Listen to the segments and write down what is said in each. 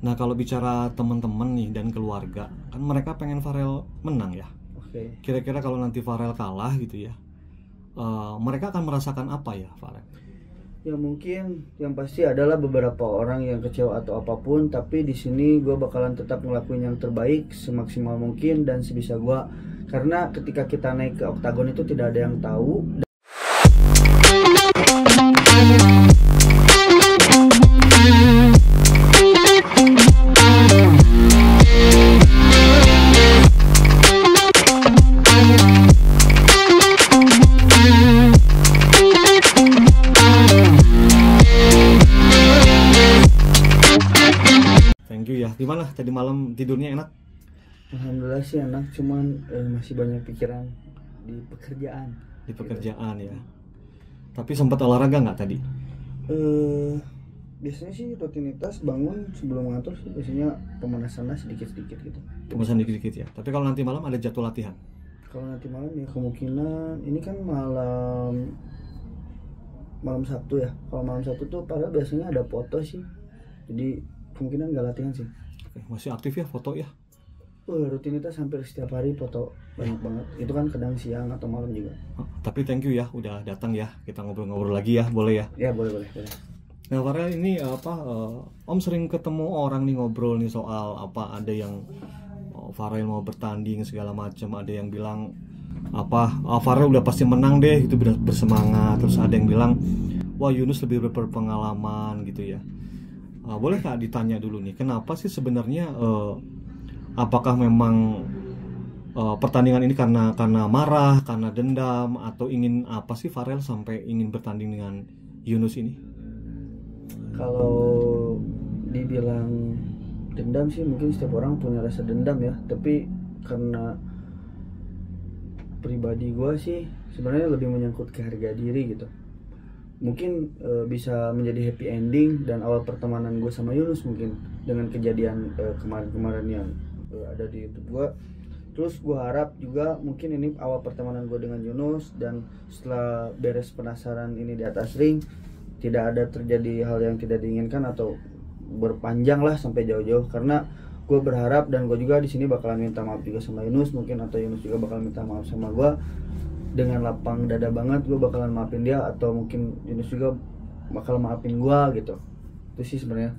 Nah kalau bicara teman-teman nih dan keluarga, kan mereka pengen Farel menang ya. Oke. Kira-kira kalau nanti Farel kalah gitu ya, mereka akan merasakan apa ya Farel? Ya mungkin yang pasti adalah beberapa orang yang kecewa atau apapun, tapi di sini gue bakalan tetap ngelakuin yang terbaik semaksimal mungkin dan sebisa gue. Karena ketika kita naik ke oktagon itu tidak ada yang tahu. Thank you ya. Gimana tadi malam tidurnya enak? Alhamdulillah sih enak, cuman masih banyak pikiran di pekerjaan. Di pekerjaan ya. Tapi sempat olahraga nggak tadi? Biasanya sih rutinitas bangun sebelum ngantor sih biasanya pemanasan sedikit-sedikit gitu. Pemanasan dikit-dikit ya. Tapi kalau nanti malam ada jadwal latihan? Kalau nanti malam ya kemungkinan ini kan malam Sabtu ya. Kalau malam Sabtu tuh padahal biasanya ada foto sih. Jadi kemungkinan nggak latihan sih. Oke, masih aktif ya foto ya? Rutinitas hampir setiap hari foto banyak banget. Itu kan kadang siang atau malam juga. Tapi thank you ya udah datang ya. Kita ngobrol-ngobrol lagi ya, boleh ya? Ya boleh. Nah Farel ini Om sering ketemu orang nih ngobrol nih soal ada yang Farel mau bertanding segala macam, ada yang bilang Farel udah pasti menang deh, itu bersemangat. Terus ada yang bilang wah Yunus lebih berpengalaman gitu ya. Boleh nggak ditanya dulu nih, kenapa sih sebenarnya apakah memang pertandingan ini karena marah, karena dendam, atau ingin apa sih Farel sampai ingin bertanding dengan Yunus ini? Kalau dibilang dendam sih mungkin setiap orang punya rasa dendam ya, tapi karena pribadi gue sih sebenarnya lebih menyangkut ke harga diri gitu. Mungkin bisa menjadi happy ending dan awal pertemanan gue sama Yunus mungkin dengan kejadian kemarin-kemarin yang ada di YouTube gue. Terus gue harap juga mungkin ini awal pertemanan gue dengan Yunus, dan setelah beres penasaran ini di atas ring tidak ada terjadi hal yang tidak diinginkan atau berpanjang lah sampai jauh-jauh. Karena gue berharap dan gue juga di sini bakalan minta maaf juga sama Yunus mungkin, atau Yunus juga bakalan minta maaf sama gue. Dengan lapang dada banget gue bakalan maafin dia, atau mungkin Yunus juga bakal maafin gue gitu. Itu sih sebenarnya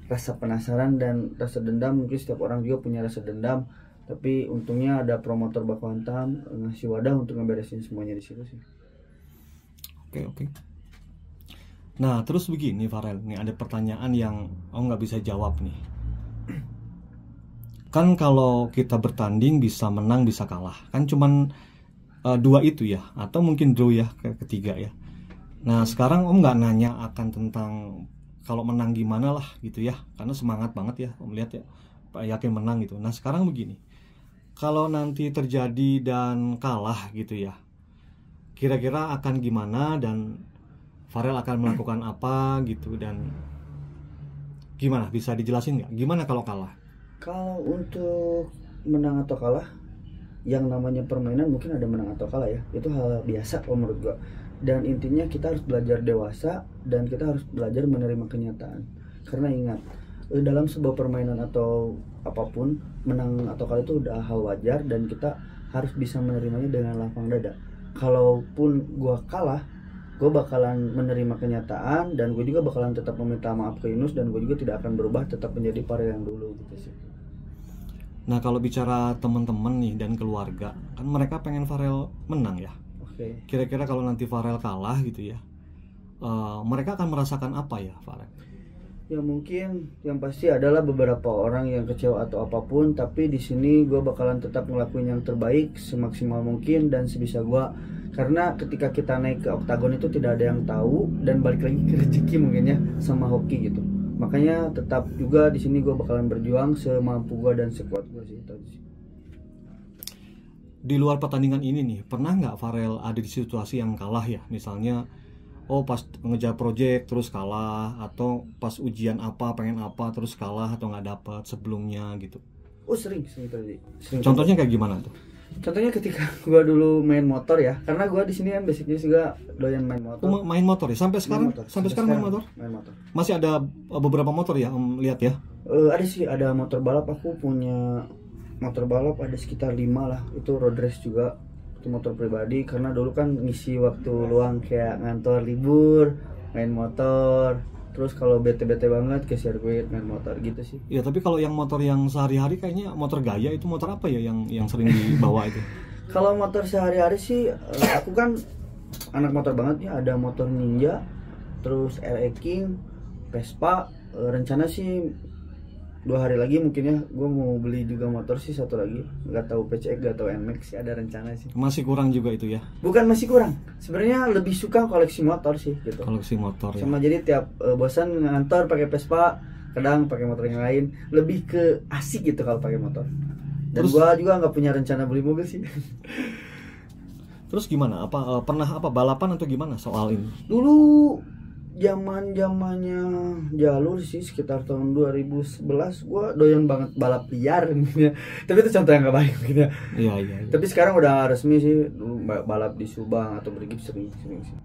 rasa penasaran dan rasa dendam. Mungkin setiap orang juga punya rasa dendam, tapi untungnya ada promotor Bakuhantam ngasih wadah untuk ngeberesin semuanya di situ sih. Oke. Nah terus begini Farel, nih ada pertanyaan yang nggak bisa jawab nih. Kan kalau kita bertanding bisa menang bisa kalah, kan cuman dua itu ya, atau mungkin draw ya ketiga ya. Nah sekarang Om nggak nanya akan tentang kalau menang gimana lah gitu ya, karena semangat banget ya Om lihat ya, yakin menang gitu. Nah sekarang begini, kalau nanti terjadi dan kalah gitu ya, kira-kira akan gimana dan Farel akan melakukan apa gitu, dan gimana, bisa dijelasin nggak gimana kalau kalah? Kalau untuk menang atau kalah, yang namanya permainan mungkin ada menang atau kalah ya, itu hal biasa menurut gua. Dan intinya kita harus belajar dewasa dan kita harus belajar menerima kenyataan. Karena ingat, dalam sebuah permainan atau apapun, menang atau kalah itu udah hal wajar dan kita harus bisa menerimanya dengan lapang dada. Kalaupun gua kalah, gue bakalan menerima kenyataan dan gue juga bakalan tetap meminta maaf ke Yunus, dan gue juga tidak akan berubah, tetap menjadi Farel yang dulu gitu sih. Nah kalau bicara teman-teman nih dan keluarga, kan mereka pengen Farel menang ya. Oke. Kira-kira kalau nanti Farel kalah gitu ya, mereka akan merasakan apa ya Farel? Ya mungkin yang pasti adalah beberapa orang yang kecewa atau apapun, tapi di sini gue bakalan tetap ngelakuin yang terbaik semaksimal mungkin dan sebisa gue. Karena ketika kita naik ke oktagon itu tidak ada yang tahu, dan balik lagi ke rezeki mungkin ya, sama hoki gitu. Makanya tetap juga di sini gue bakalan berjuang semampu gue dan sekuat gue sih. Di luar pertandingan ini nih, pernah nggak Farel ada di situasi yang kalah ya? Misalnya pas ngejar project terus kalah, atau pas ujian pengen terus kalah atau nggak dapet sebelumnya gitu? Sering terjadi. Contohnya kayak gimana tuh? Contohnya ketika gue dulu main motor ya, karena gue di sini kan basicnya juga doyan main motor. Main motor ya sampai sekarang? Sampai sekarang main motor? Main motor. Masih ada beberapa motor ya Om lihat ya? Ada sih, ada motor balap. Aku punya motor balap ada sekitar 5 lah. Itu road race juga. Itu motor pribadi karena dulu kan ngisi waktu luang kayak ngantor libur, main motor. Terus kalau bete-bete banget ke sirkuit main motor gitu sih. Ya tapi kalau yang motor yang sehari-hari kayaknya motor gaya, itu motor apa ya yang sering dibawa itu? Kalau motor sehari-hari sih aku kan anak motor banget ya. Ada motor Ninja, terus RE King, Vespa. Rencana sih 2 hari lagi mungkin ya gue mau beli juga motor sih satu lagi, nggak tahu PCX nggak tahu NMAX sih, ada rencana sih. Masih kurang juga itu ya? Bukan masih kurang, sebenarnya lebih suka koleksi motor sih gitu. Koleksi motor ya. Sama jadi tiap bosan ngantor pakai Vespa, kadang pakai motor yang lain, lebih ke asik gitu kalau pakai motor. Dan Terus, gue juga nggak punya rencana beli mobil sih. terus gimana? Apa pernah apa balapan atau gimana soal ini? Dulu zamannya jalur sih sekitar tahun 2011 gua doyan banget balap liar gitu ya. Tapi itu contoh yang gak baik gitu ya. Iya. Tapi sekarang udah resmi sih, dulu balap di Subang atau Brigif sering sih.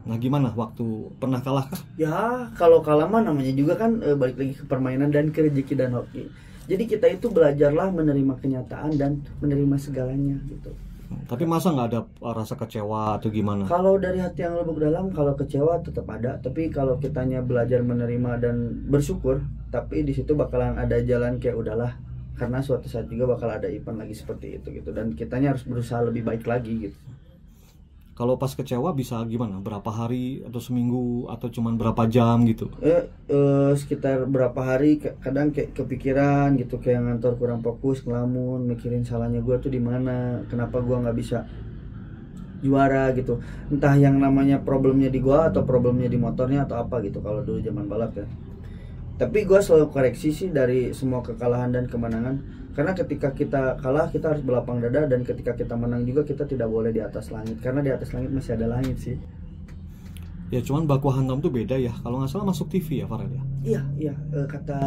Nah gimana waktu pernah kalah kah? Ya kalau kalah mah namanya juga kan balik lagi ke permainan dan ke rezeki dan hoki. Jadi kita itu belajarlah menerima kenyataan dan menerima segalanya gitu. Tapi masa nggak ada rasa kecewa atau gimana? Kalau dari hati yang lubuk dalam, kalau kecewa tetap ada. Tapi kalau kitanya belajar menerima dan bersyukur, tapi di situ bakalan ada jalan kayak udahlah. Karena suatu saat juga bakal ada event lagi seperti itu gitu. Dan kitanya harus berusaha lebih baik lagi gitu. Kalau pas kecewa bisa gimana? Berapa hari atau seminggu atau cuman berapa jam gitu? Sekitar berapa hari, kadang kayak kepikiran gitu, kayak ngantor kurang fokus, ngelamun, mikirin salahnya gue tuh di mana, kenapa gue nggak bisa juara gitu. Entah yang namanya problemnya di gue atau problemnya di motornya atau apa gitu kalau dulu zaman balap ya. Tapi gue selalu koreksi sih dari semua kekalahan dan kemenangan. Karena ketika kita kalah kita harus berlapang dada, dan ketika kita menang juga kita tidak boleh di atas langit. Karena di atas langit masih ada langit sih. Ya cuman baku hantam tuh beda ya. Kalau nggak salah masuk TV ya Farel ya? Iya. Kata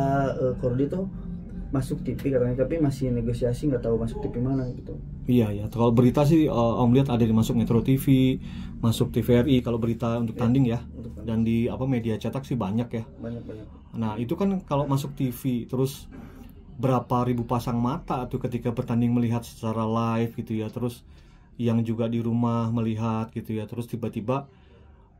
Kordi tuh masuk TV katanya, tapi masih negosiasi, nggak tahu masuk TV mana gitu. Iya. Kalau berita sih Om lihat ada di masuk Metro TV, masuk TVRI kalau berita untuk tanding ya. Dan di media cetak sih banyak ya. Banyak. Nah itu kan kalau masuk TV terus berapa ribu pasang mata tuh ketika bertanding melihat secara live gitu ya. Terus yang juga di rumah melihat gitu ya. Terus tiba-tiba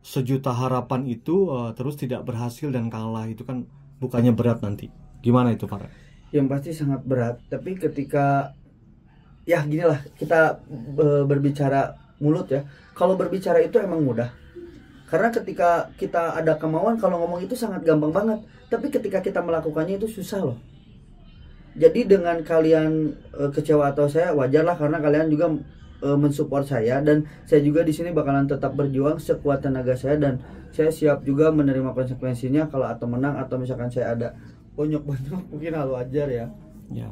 sejuta harapan itu terus tidak berhasil dan kalah, itu kan bukannya berat nanti. Gimana itu Farel? Yang pasti sangat berat. Tapi ketika ya gini lah, kita berbicara mulut ya. Kalau berbicara itu emang mudah. Karena ketika kita ada kemauan, kalau ngomong itu sangat gampang banget. Tapi ketika kita melakukannya itu susah loh. Jadi dengan kalian kecewa atau saya, wajarlah karena kalian juga mensupport saya, dan saya juga di sini bakalan tetap berjuang sekuat tenaga saya, dan saya siap juga menerima konsekuensinya kalau atau menang atau misalkan saya ada bonyok-bonyok, mungkin hal wajar ya. Ya,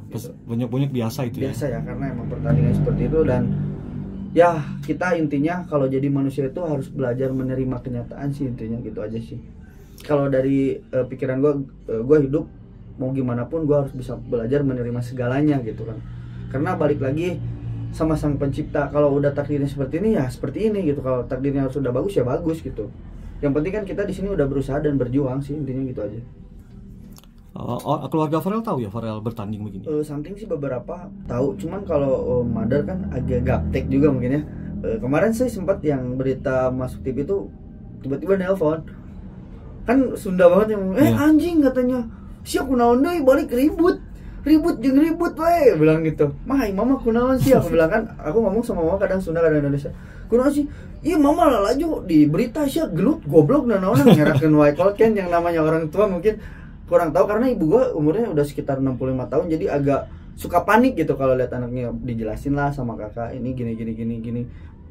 bonyok-bonyok biasa itu biasa ya, karena emang pertandingan seperti itu. Dan ya kita intinya kalau jadi manusia itu harus belajar menerima kenyataan sih, intinya gitu aja sih. Kalau dari pikiran gue hidup mau gimana pun gue harus bisa belajar menerima segalanya gitu kan. Karena balik lagi sama sang pencipta, kalau udah takdirnya seperti ini ya seperti ini gitu. Kalau takdirnya sudah bagus ya bagus gitu. Yang penting kan kita di sini udah berusaha dan berjuang sih, intinya gitu aja. Keluarga Farel tahu ya Farel bertanding begini? Something sih beberapa tahu, cuman kalau mother kan agak gaptek juga mungkin ya. Kemarin saya sempat yang berita masuk TV itu tiba-tiba nelpon, kan Sunda banget yang anjing katanya, siap kunaon deui balik ribut weh, bilang gitu. Mama kunaon sih, aku bilang kan, aku ngomong sama mama kadang Sunda kadang Indonesia. Kunaon sih? Iya mama lah laju di berita sih gelut goblok naon ngerakeun wae kan, yang namanya orang tua mungkin kurang tahu karena ibu gua umurnya udah sekitar 65 tahun, jadi agak suka panik gitu kalau lihat anaknya. Dijelasin lah sama kakak, ini gini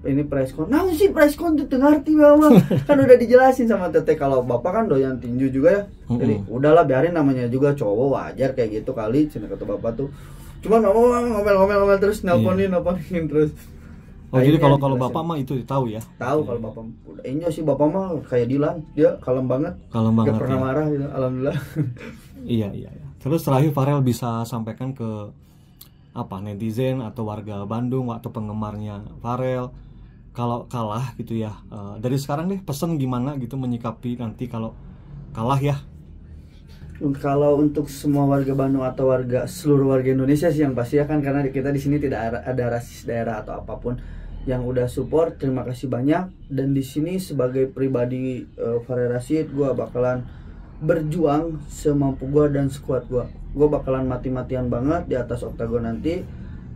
ini preskon. Nah sih preskon tuh ngerti mama. Kan udah dijelasin sama teteh. Kalau bapak kan doyan tinju juga ya. Jadi udahlah biarin, namanya juga cowok, wajar kayak gitu kali, cina kata bapak tuh. Cuman mama ngomel terus nelponin terus. Oh jadi kalau bapak mah itu tahu ya? Tahu kalau bapak. Ini sih bapak mah kayak Dilan, dia kalem banget. Gak pernah marah gitu, alhamdulillah. Iya. Terus terakhir Farel bisa sampaikan ke netizen atau warga Bandung atau penggemarnya Farel, kalau kalah gitu ya, dari sekarang deh pesan gimana gitu menyikapi nanti kalau kalah ya. Kalau untuk semua warga Bandung atau seluruh warga Indonesia sih yang pasti ya kan, karena kita di sini tidak ada rasis daerah atau apapun, yang udah support terima kasih banyak. Dan di sini sebagai pribadi Farai Rashid, gue bakalan berjuang semampu gue dan sekuat gue. Gue bakalan mati-matian banget di atas oktagon nanti,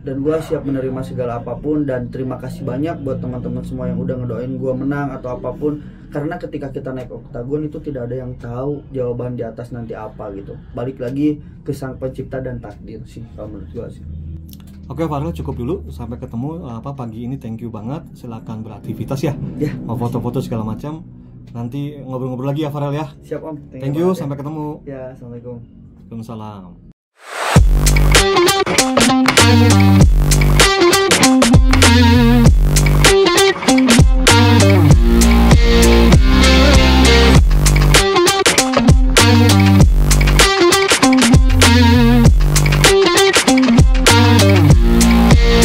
dan gue siap menerima segala apapun. Dan terima kasih banyak buat teman-teman semua yang udah ngedoain gue menang atau apapun, karena ketika kita naik oktagon itu tidak ada yang tahu jawaban di atas nanti apa gitu. Balik lagi ke sang pencipta dan takdir sih kalau menurut gue sih. Oke Farel, cukup dulu, sampai ketemu pagi ini. Thank you banget, silakan beraktivitas ya, mau foto-foto segala macam. Nanti ngobrol-ngobrol lagi ya Farel ya. Siap Om, thank you sampai ketemu ya. Assalamualaikum. Waalaikumsalam.